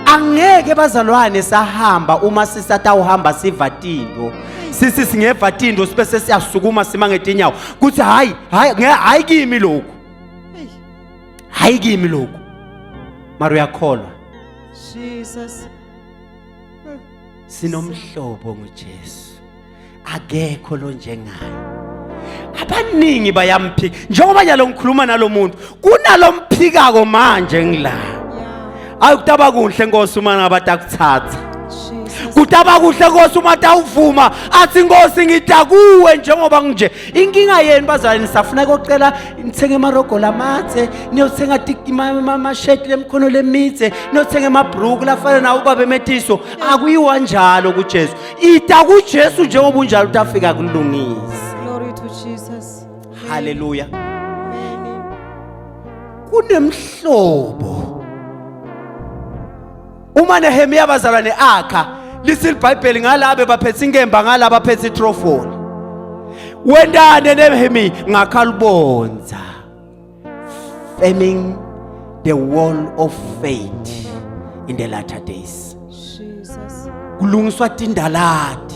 Angeke bazalwane sahamba uma sisatawuhamba sivatindo sisi singevatindo sibese siyasukuma sima ngetinyawo kuthi hayi kimi lokho Hey. hayi kimi lokho mara uyakholwa Jesus. sinomhlobo nguJesu akekho lo njengaye. Abaningi bayamphika njengoba nyalo ngikhuluma nalomuntu kunalomphikako manje ngila. Ayi kutaba kuhle Nkosi uma ngabatakuthatha. Jesus. Kutaba kuhle Nkosi uma tawuvuma athi Nkosi ngitakuwe njengoba nje. Inkinga yeni bazalwane nisafuna ukucela nithenge amarogo lamathe, niyothenga ama-shirt lemkhono lemitse, niyothenga amabhruku lafana nawo ubaba emetiso. Akuyiwa njalo kuJesu. Ita kuJesu njengoba unjalo utafika kulungisa. Glory to Jesus. Hallelujah. Amen. Kunemhlobo uma Nehemiya bazalwane akha lisi iBhayibheli ngalabe baphethe inkemba ngalaba baphethe itrofoli. Wendane Nehemiya ngakhalubonza forming the wall of faith in the latter days. Jesus. Kulungiswa tindalati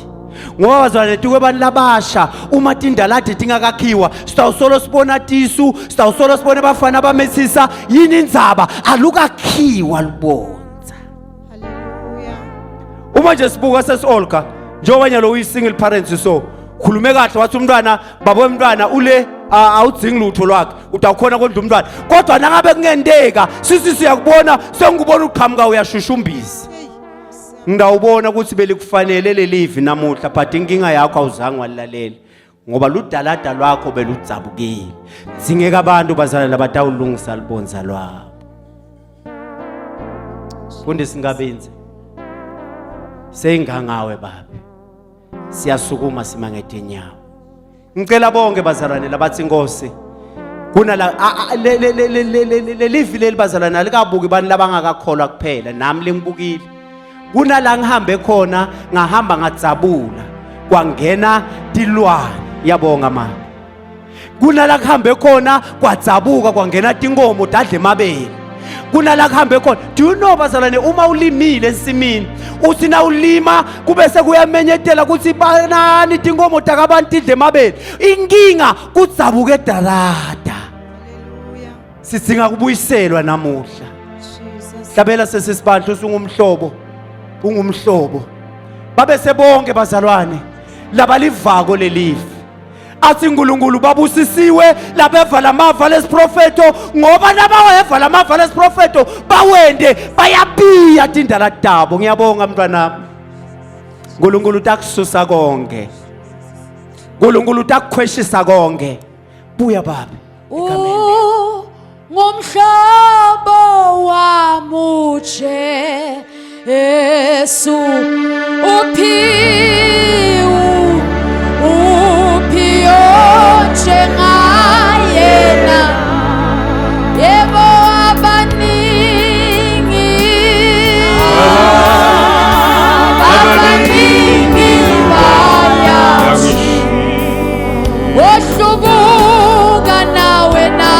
ngoba bazalwane tukwe bantu labasha uma tindalati tingakakhiwa sitawusolo sibona tisu sitawusolo sibona bafana abamesisa yini indzaba alukakhiwa lubonza. Hallelujah. Uma nje sibuka sesiolka njengoba nyalo uyi-single parents so khulume kahle wathi umntwana babo wemntwana ule awudzingi lutho lwakhe utawukhona kodwa umntwana kodwa nangabe kungenteka sisi siyakubona sengikubona uqhamuka uyashushumbisa. Hey. Ngidawubona ukuthi belikufanele lelivi namuhla but inkinga yakho awuzange walilalela ngoba ludalada lwakho beludzabukile. Dzingeka abantu bazalwane labatawulungisa libonza lwabo. Kunde singabenzi seyingangawe babe siyasukuma simangete inyawo. Ngicela bonke bazalwane labathi Nkosi kunala lelivi leli bazalwane alikabuki bani labangakakholwa kuphela nami lengibukile. Kunala ngihambe khona ngahamba ngadzabula kwangena tilwane yabonga mama. Kunala kuhambe khona kwadzabuka kwangena tinkomo dadle mabele. Kunala kuhambe khona do you know bazalwane uma ulimile ensimini uthi na ulima kube sekuyamenyetela ukuthi banani tinkomo takabantu tidle mabele inkinga kudzabuka edarada. Hallelujah. Sidinga kubuyiselwa namuhla. Jesus. Hlabela sesisibandla usungumhlobo ungumhlobo babe sebonke bazalwane labalivako lelivi athi uNkulunkulu babusisiwe labeva lamava lesiprofeto ngoba nabaweva lamava lesiprofeto bawende bayabiya tindala tabo. Ngiyabonga mntwanami uNkulunkulu utakususa konke uNkulunkulu utakukhweshisa konke. Buya babe ngomhlobo wamuje Yesu uphiyo njengayena yebo abaningi baya ohlubuka nawe na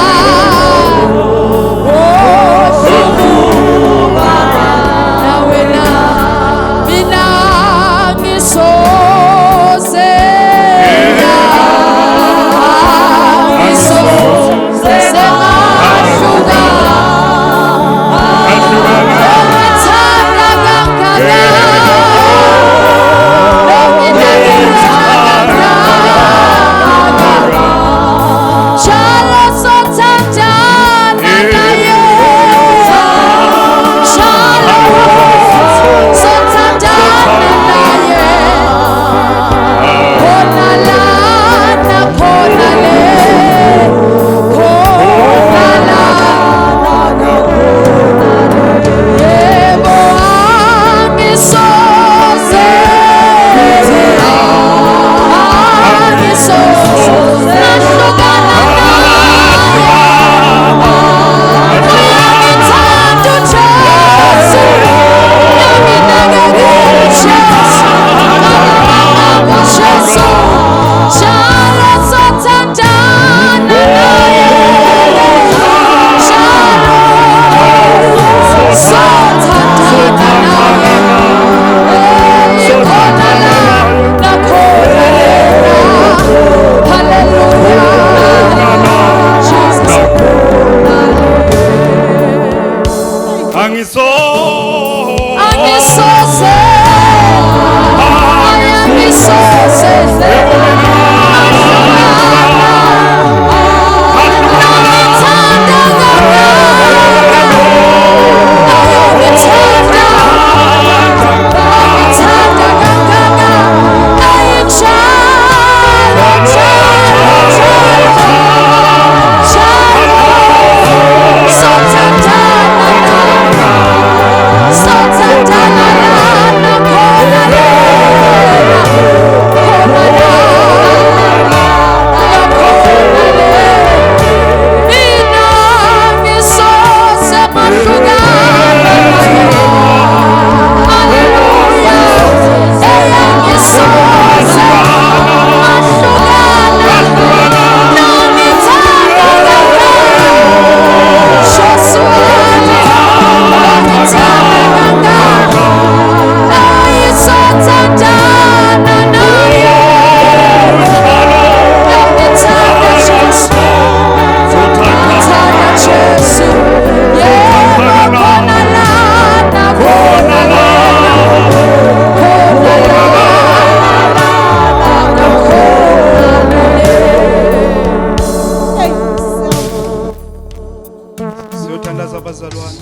Sithandaza abazalwane.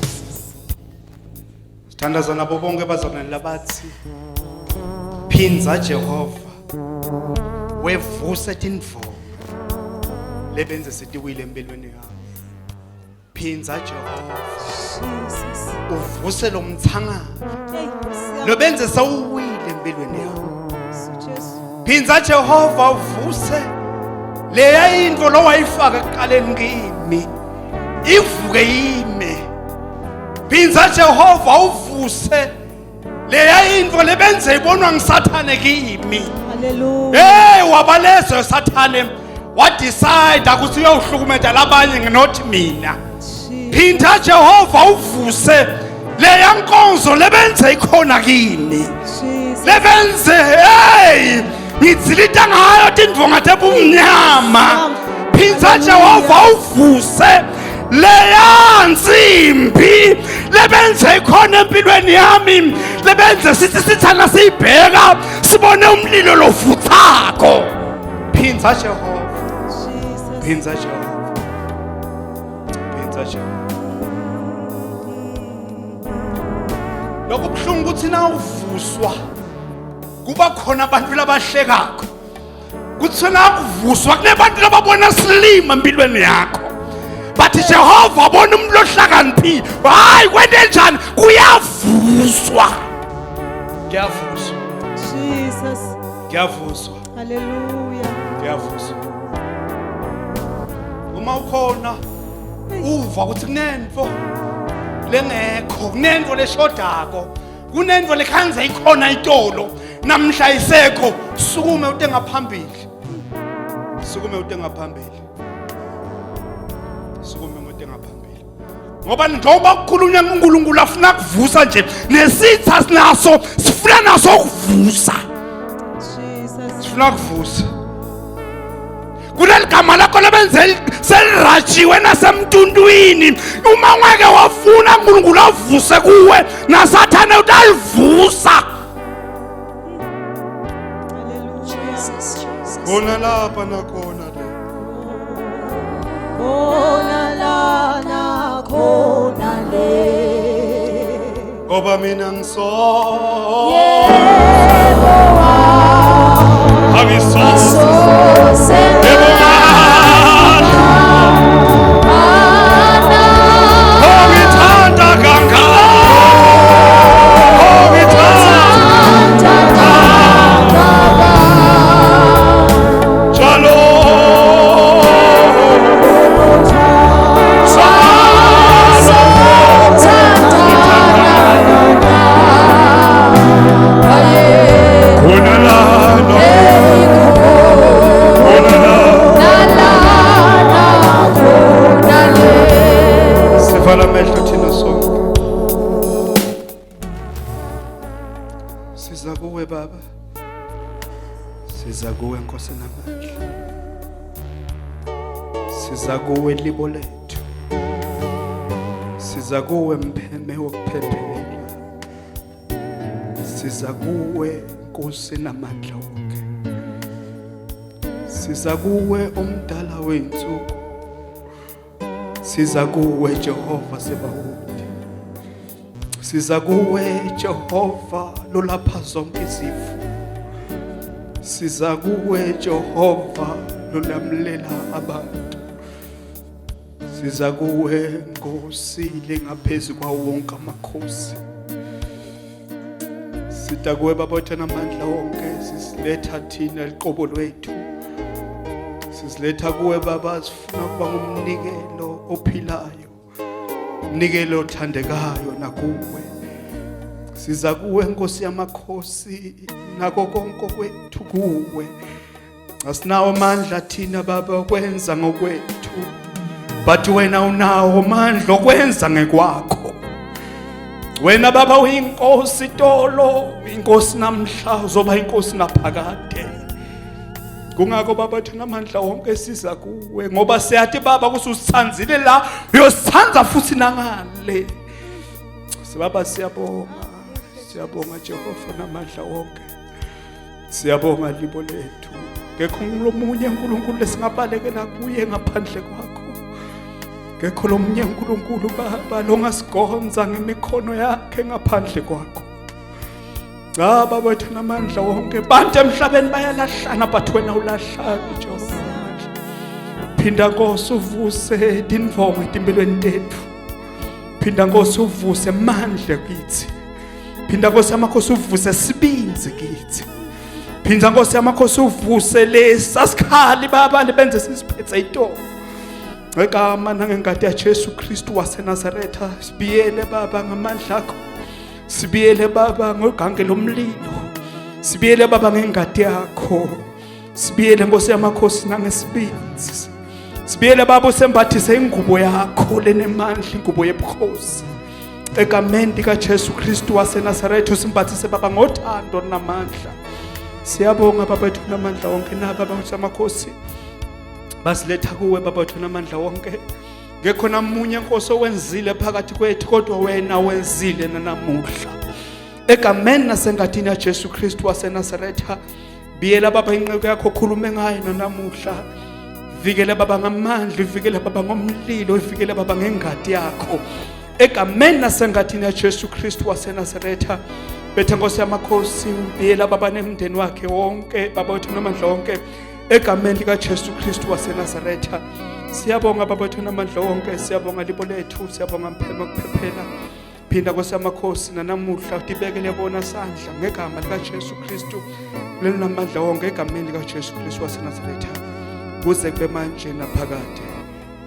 Sithandaza nabo bonke abazalwane labathi phinza Jehova wevuse indvo lebenze sitiwile empilweni yakho. Phinza Jehova Jesus. uvuse lo mthangala Hey, lobenze sawuwile empilweni yakho. Jesus. Phinza Jehova uvuse leya into lo wayifaka ekuqaleni kimi ivuke yime. Phinza Jehova uvuse leya into lebenze ibonwa ngisathane kimi. Hallelujah. Hey wabalezo sathane wa decide ukuthi uyawuhlukumeza labanye not mina. Phinda Jehova uvuse leya nkonzo lebenze ikhona kimi. Jesus. Lebenze hey ngizilita ngayo tindvonga tebumnyama. Phinda Jehova uvuse leya nsimbi lebenze ikhona empilweni yami. Lebenze sithi sithana siyibheka sibone umlilo lovuthako. Phinda Jehova. Jesus. Phinda Jehova. Phinda Jehova. Lokho kuhlungu ukuthi na uvuswa kuba khona abantu labahlekako. Kuthi na kuvuswa kunebantu lababona silima empilweni yakho. Bathi Jehova bona umuntu ohlakaniphi. Hayi kwente njani kuyavuswa. Kuyavuswa. Jesus. Kuyavuswa. Hallelujah. Kuyavuswa. Uma ukhona uva ukuthi kunento lengekho, kunento leshodako, kunento lekhanze ikhona itolo, namhla isekho, sukume utenga phambili. Sukume utenga phambili. Sukume utenga phambili. Ngoba njengoba kukhulunywa uNkulunkulu afuna kuvusa nje, nesitha sinaso sifuna naso ukuvusa. Jesus. Sifuna kuvusa. Kuneligama lakho lebenze selirajiwe nasemtuntwini. Uma ngeke wafuna uNkulunkulu avuse kuwe nasathane utalivusa. Hallelujah. Khona lapha nakhona le. Khona lana khona le. Ngoba mina ngiso. Yebo Abiso. Ngithanda kangaka. Sivala amehlo thina sonke. Siza kuwe Baba. Siza kuwe Nkosi namandla. Siza kuwe libo lethu. Siza kuwe mpheme wokuphephela. Siza kuwe Nkosi namandla wonke. Siza kuwe omdala weinsuku. Siza kuwe Jehova Sebawuthi. Siza kuwe Jehova lolapha zonke izifo. Siza kuwe Jehova lolamlela abantu. Siza kuwe Nkosi lengaphezulu kwawo wonke amakhosi. Sita kuwe Baba thina amandla wonke sisiletha thina liqobo lwethu. Siziletha kuwe Baba sifuna kuba ngumnikelo ophilayo. Umnikelo othandekayo nakuwe. Siza kuwe Nkosi yamakhosi nako konke kwethu kuwe. Asinawo amandla thina Baba okwenza ngokwethu. But wena unawo amandla okwenza ngekwakho. Wena Baba uyinkosi tolo, inkosi namhla uzoba inkosi naphakade. Kungako Baba thina amandla wonke siza kuwe ngoba siyathi Baba kusithandzile la uyosithandza futhi nangale. Sibaba siyabonga. Siyabonga Jehova namandla wonke. Siyabonga libo lethu. Ngekho lomunye uNkulunkulu lesingabalekela kuye ngaphandle kwakho. ngekho lomnye uNkulunkulu Baba longasigonza ngemikhono yakhe ngaphandle kwakho. Baba wethu namandla wonke, bantu emhlabeni bayalahlana but wena ulahlani Jehova namandla. Phinda Nkosi uvuse tinvongo etimpilweni tethu. Phinda Nkosi uvuse mandla kithi. Phinda Nkosi yamakhosi uvuse sibinzi kithi. Phinda Nkosi yamakhosi uvuse lesasikhali Baba libenze sisiphethe ito. Ngegama nangengadi ya Jesu Kristu waseNazaretha sibiyele Baba ngamandla akho. Sibiyele Baba ngogange lomlilo. Sibiyele Baba ngengadi yakho. Sibiyele Nkosi yamakhosi nangesibinzi. Sibiyele Baba usembathise ingubo yakho lenemandla, ingubo yebukhosi. Egameni lika Jesu Kristu waseNazaretha usimbathise Baba ngothando namandla. Siyabonga Baba wethu namandla wonke naba bamakhosi. Basiletha kuwe Baba wethu namandla wonke. Ngekho namunye Nkosi owenzile phakathi kwethu kodwa wena wenzile nanamuhla. Egameni nasengadini ya Jesu Kristu waseNazaretha biyela Baba inqeko yakho khulume ngayo nanamuhla. Vikele Baba ngamandla, vikele Baba ngomlilo, vikele Baba ngengadi yakho. Egameni nasengadini ya Jesu Kristu waseNazaretha bethe Nkosi yamakhosi biyela Baba nemndeni wakhe wonke Baba wethu namandla wonke. Egameni lika Jesu Kristu waseNazaretha siyabonga Baba wethu namandla wonke, siyabonga libo lethu, siyabonga mphema kuphephela. Phinda Nkosi yamakhosi nanamuhla utibekele bona sandla ngegama lika Jesu Kristu lenamandla wonke, egameni lika Jesu Kristu waseNazaretha kuze kube manje naphakade,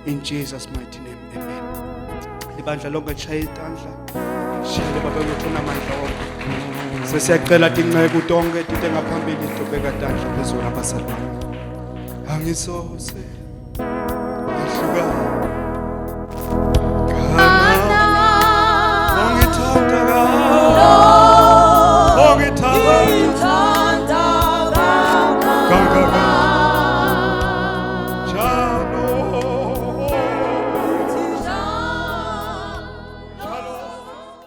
in Jesus mighty name, amen. Ibandla lonke lishaya izandla, shayele Baba wethu namandla wonke. Sesiyacela tinqeke tonke tite ngaphambili tobeka tandla phezulu abasala. Angisoze